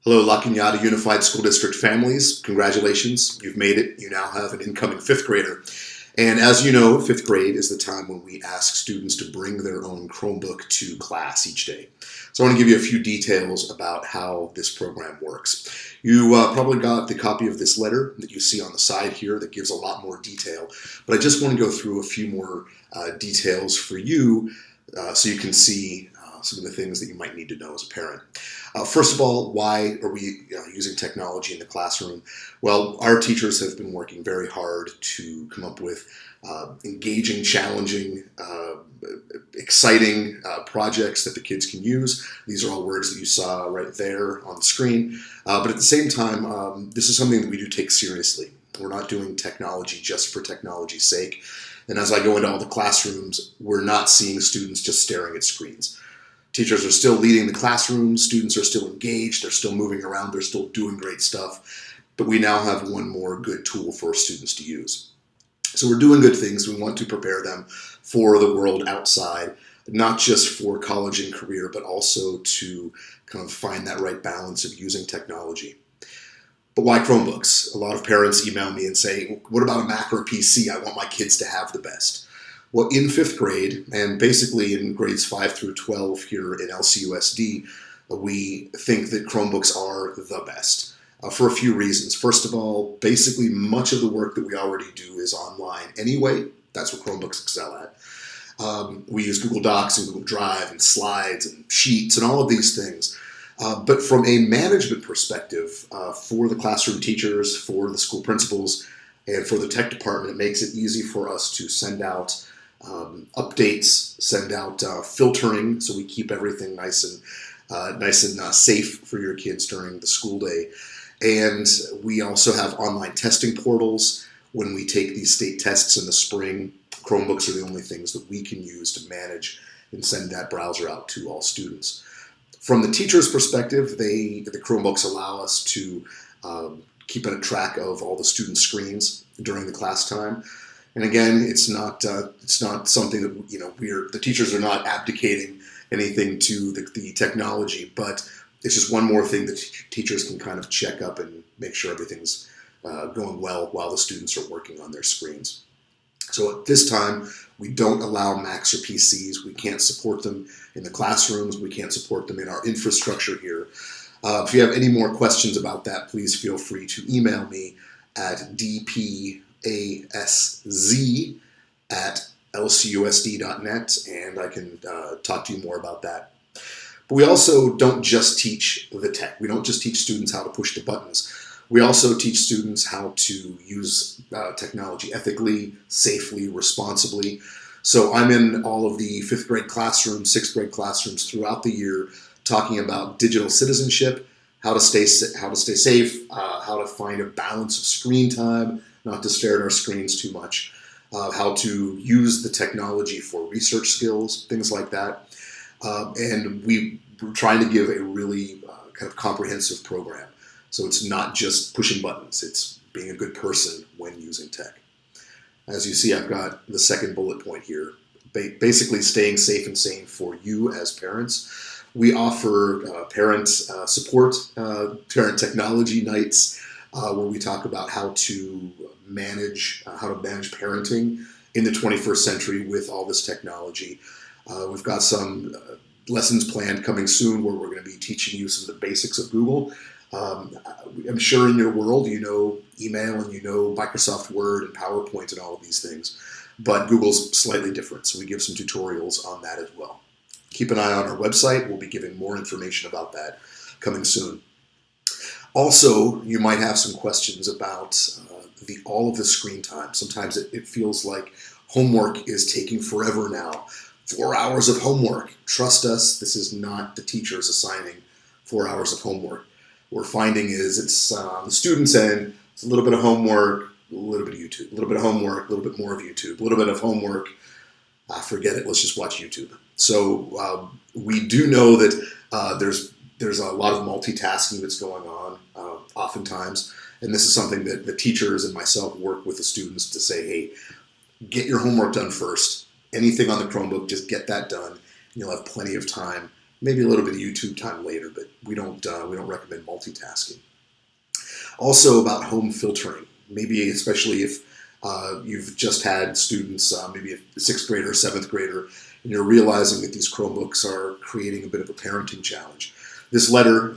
Hello, La Cañada Unified School District families. Congratulations, you've made it. You now have an incoming fifth grader. And as you know, fifth grade is the time when we ask students to bring their own Chromebook to class each day. So I want to give you a few details about how this program works. You probably got the copy of this letter that you see on the side here that gives a lot more detail, but I just want to go through a few more details for you so you can see some of the things that you might need to know as a parent. First of all, why are we using technology in the classroom? Well, our teachers have been working very hard to come up with engaging, challenging, exciting projects that the kids can use. These are all words that you saw right there on the screen. But at the same time, this is something that we do take seriously. We're not doing technology just for technology's sake. And as I go into all the classrooms, we're not seeing students just staring at screens. Teachers are still leading the classroom, students are still engaged, they're still moving around, they're still doing great stuff, but we now have one more good tool for students to use. So we're doing good things. We want to prepare them for the world outside, not just for college and career, but also to kind of find that right balance of using technology. But why Chromebooks? A lot of parents email me and say, what about a Mac or a PC? I want my kids to have the best. Well, in fifth grade, and basically in grades 5 through 12 here in LCUSD, we think that Chromebooks are the best for a few reasons. First of all, basically much of the work that we already do is online anyway. That's what Chromebooks excel at. We use Google Docs and Google Drive and slides and sheets and all of these things. But from a management perspective, for the classroom teachers, for the school principals, and for the tech department, it makes it easy for us to send out updates, send out filtering, so we keep everything nice and safe for your kids during the school day. And we also have online testing portals. When we take these state tests in the spring, Chromebooks are the only things that we can use to manage and send that browser out to all students. From the teacher's perspective, the Chromebooks allow us to keep a track of all the student screens during the class time. And again, it's not something that the teachers are not abdicating anything to the technology, but it's just one more thing that teachers can kind of check up and make sure everything's going well while the students are working on their screens. So at this time, we don't allow Macs or PCs. We can't support them in the classrooms. We can't support them in our infrastructure here. If you have any more questions about that, please feel free to email me at dpazz@lcusd.net, and I can talk to you more about that. But we also don't just teach the tech. We don't just teach students how to push the buttons. We also teach students how to use technology ethically, safely, responsibly. So I'm in all of the fifth grade classrooms, sixth grade classrooms throughout the year talking about digital citizenship, how to stay safe, how to find a balance of screen time, not to stare at our screens too much, how to use the technology for research skills, things like that. And we're trying to give a really kind of comprehensive program. So it's not just pushing buttons, it's being a good person when using tech. As you see, I've got the second bullet point here, basically staying safe and sane for you as parents. We offer parent support, parent technology nights, where we talk about how to manage parenting in the 21st century with all this technology. We've got some lessons planned coming soon where we're going to be teaching you some of the basics of Google. I'm sure in your world you know email and you know Microsoft Word and PowerPoint and all of these things, but Google's slightly different, so we give some tutorials on that as well. Keep an eye on our website. We'll be giving more information about that coming soon. Also, you might have some questions about all of the screen time. Sometimes it feels like homework is taking forever now. 4 hours of homework. Trust us, this is not the teachers assigning 4 hours of homework. What we're finding is it's on the student's end, it's a little bit of homework, a little bit of YouTube, a little bit of homework, a little bit more of YouTube, a little bit of homework, forget it, let's just watch YouTube. So we do know that there's a lot of multitasking that's going on oftentimes, and this is something that the teachers and myself work with the students to say, hey, get your homework done first. Anything on the Chromebook, just get that done. You'll have plenty of time maybe a little bit of YouTube time later, but we don't recommend multitasking. Also about home filtering, maybe especially if you've just had students, maybe a sixth grader, seventh grader, and you're realizing that these Chromebooks are creating a bit of a parenting challenge. This letter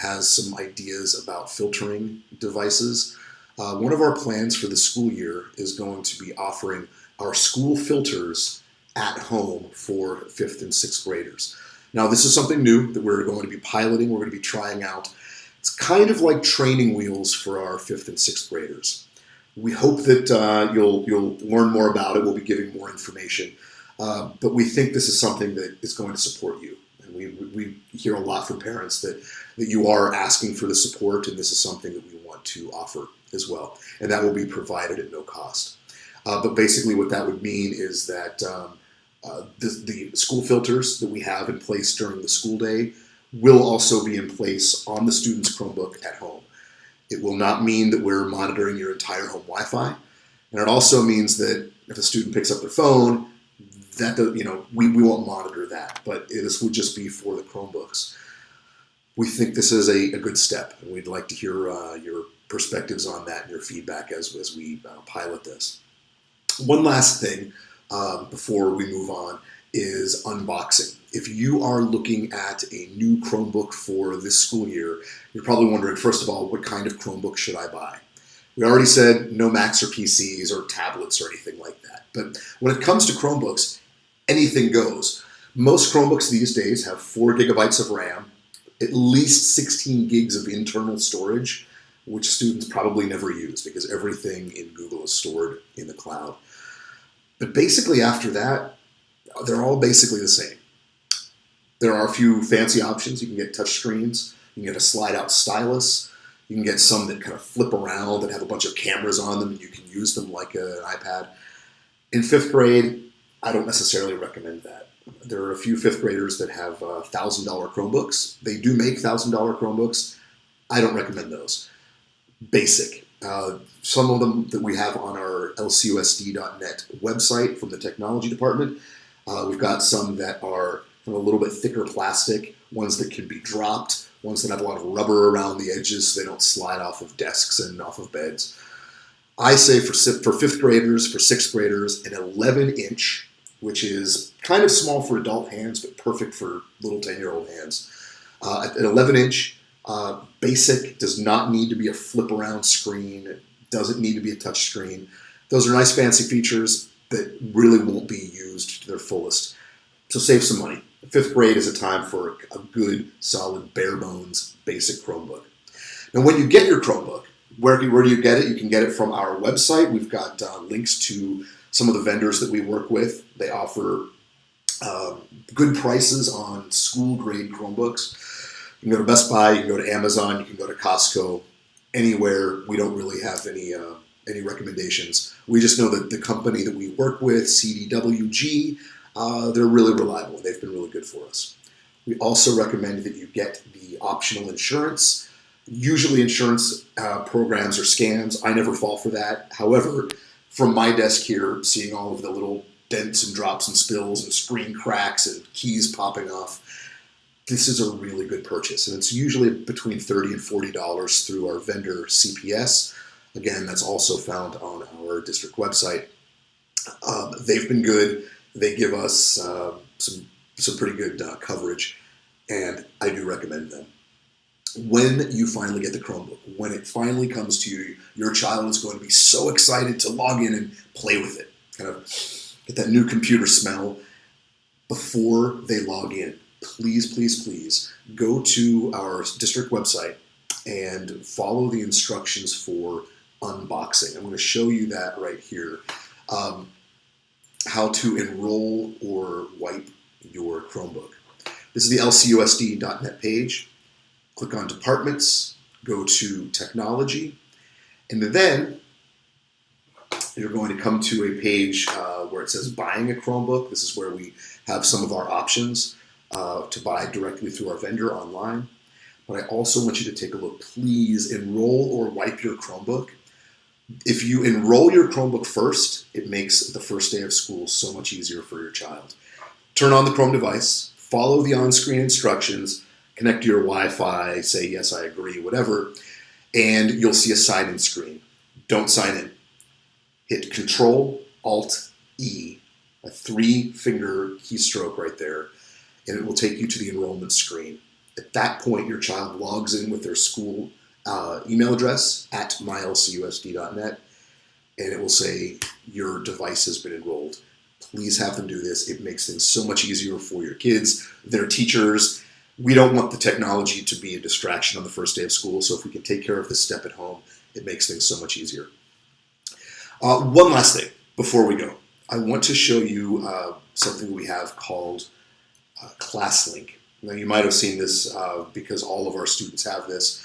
has some ideas about filtering devices. One of our plans for the school year is going to be offering our school filters at home for 5th and 6th graders. Now, this is something new that we're going to be piloting, we're going to be trying out. It's kind of like training wheels for our 5th and 6th graders. We hope that you'll learn more about it. We'll be giving more information. But we think this is something that is going to support you. And we hear a lot from parents that you are asking for the support, and this is something that we want to offer as well. And that will be provided at no cost. But basically what that would mean is that the school filters that we have in place during the school day will also be in place on the student's Chromebook at home. It will not mean that we're monitoring your entire home Wi-Fi. And it also means that if a student picks up their phone, that we won't monitor that, but this would just be for the Chromebooks. We think this is a good step, and we'd like to hear your perspectives on that and your feedback as we pilot this. One last thing before we move on is unboxing. If you are looking at a new Chromebook for this school year, you're probably wondering, first of all, what kind of Chromebook should I buy? We already said no Macs or PCs or tablets or anything like that. But when it comes to Chromebooks, anything goes. Most Chromebooks these days have 4 gigabytes of RAM, at least 16 gigs of internal storage, which students probably never use because everything in Google is stored in the cloud. But basically after that, they're all basically the same. There are a few fancy options. You can get touch screens. You can get a slide-out stylus. You can get some that kind of flip around that have a bunch of cameras on them, and you can use them like an iPad. In 5th grade, I don't necessarily recommend that. There are a few 5th graders that have $1,000 Chromebooks. They do make $1,000 Chromebooks. I don't recommend those. Basic. Some of them that we have on our lcusd.net website from the technology department. We've got some that are a little bit thicker plastic, ones that can be dropped, ones that have a lot of rubber around the edges so they don't slide off of desks and off of beds. I say for 5th graders, for 6th graders, an 11-inch, which is kind of small for adult hands, but perfect for little 10-year-old hands. An 11-inch, basic, does not need to be a flip-around screen. It doesn't need to be a touch screen. Those are nice fancy features that really won't be used to their fullest. So save some money. 5th grade is a time for a good, solid, bare-bones, basic Chromebook. Now, when you get your Chromebook, where do you get it? You can get it from our website. We've got links to some of the vendors that we work with. They offer good prices on school-grade Chromebooks. You can go to Best Buy, you can go to Amazon, you can go to Costco, anywhere. We don't really have any recommendations. We just know that the company that we work with, CDWG, they're really reliable. They've been really good for us. We also recommend that you get the optional insurance. Usually insurance programs are scams. I never fall for that. However, from my desk here, seeing all of the little dents and drops and spills and screen cracks and keys popping off, this is a really good purchase. And it's usually between $30 and $40 through our vendor CPS. Again, that's also found on our district website. They've been good. They give us some pretty good coverage, and I do recommend them. When you finally get the Chromebook, when it finally comes to you, your child is going to be so excited to log in and play with it, kind of get that new computer smell. Before they log in, please, please, please go to our district website and follow the instructions for unboxing. I'm going to show you that right here. How to enroll or wipe your Chromebook. This is the lcusd.net page. Click on Departments, go to Technology, and then you're going to come to a page where it says Buying a Chromebook. This is where we have some of our options to buy directly through our vendor online. But I also want you to take a look. Please enroll or wipe your Chromebook. If you enroll your Chromebook first, it makes the first day of school so much easier for your child. Turn on the Chrome device, follow the on-screen instructions, connect to your Wi-Fi, say, yes, I agree, whatever, and you'll see a sign-in screen. Don't sign in. Hit Control-Alt-E, a 3-finger keystroke right there, and it will take you to the enrollment screen. At that point, your child logs in with their school email address at mylcusd.net, and it will say your device has been enrolled. Please have them do this. It makes things so much easier for your kids, their teachers. We don't want the technology to be a distraction on the first day of school, so if we can take care of this step at home, it makes things so much easier. One last thing before we go. I want to show you something we have called ClassLink. Now, you might have seen this because all of our students have this.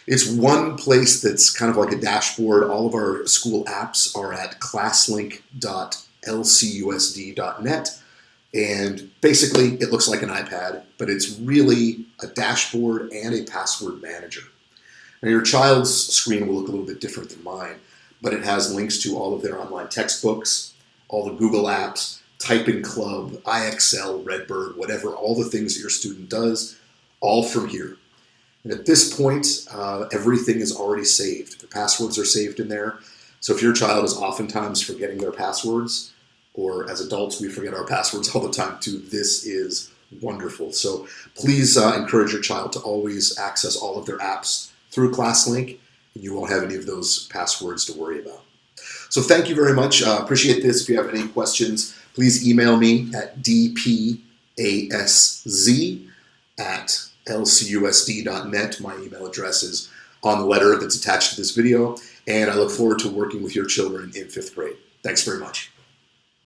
It's one place that's kind of like a dashboard. All of our school apps are at classlink.lcusd.net. And basically, it looks like an iPad, but it's really a dashboard and a password manager. Now, your child's screen will look a little bit different than mine, but it has links to all of their online textbooks, all the Google apps, Typing Club, IXL, Redbird, whatever, all the things that your student does, all from here. And at this point, everything is already saved. The passwords are saved in there. So if your child is oftentimes forgetting their passwords, or as adults, we forget our passwords all the time too, this is wonderful. So please encourage your child to always access all of their apps through ClassLink, and you won't have any of those passwords to worry about. So thank you very much. Appreciate this. If you have any questions, please email me at dpazz@lcusd.net. My email address is on the letter that's attached to this video, and I look forward to working with your children in 5th grade. Thanks very much.